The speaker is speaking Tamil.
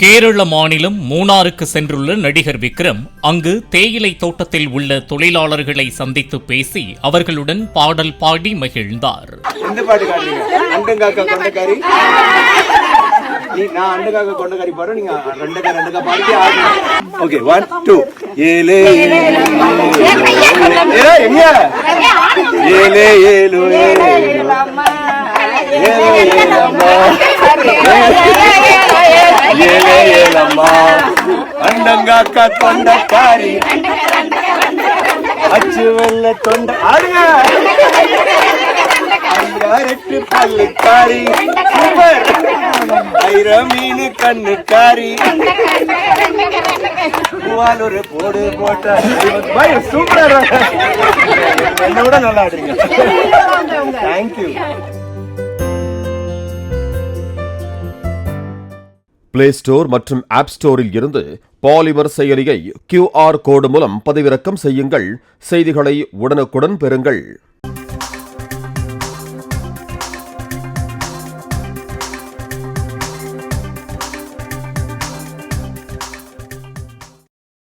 கேரள மாநிலம் மூணாருக்கு சென்றுள்ள நடிகர் விக்ரம் அங்கு தேயிலை தோட்டத்தில் உள்ள தொழிலாளர்களை சந்தித்து பேசி அவர்களுடன் பாடல் பாடி மகிழ்ந்தார். அண்டங்காக்கா தொண்டக்காரி அச்சு வெள்ள தொண்ட ஆடுங்க பல்லுக்காரி சூப்பர் ஐரமீனு கண்ணுக்காரி ஒரு போடு போட்ட சூப்பர் என்னோட நல்லா ஆடுறீங்க. தேங்க்யூ. பிளே ஸ்டோர் மற்றும் ஆப் ஸ்டோரில் இருந்து பாலிமர் செயலியை QR கோடு மூலம் பதிவிறக்கம் செய்யுங்கள். செய்திகளை உடனுக்குடன் பெறுங்கள்.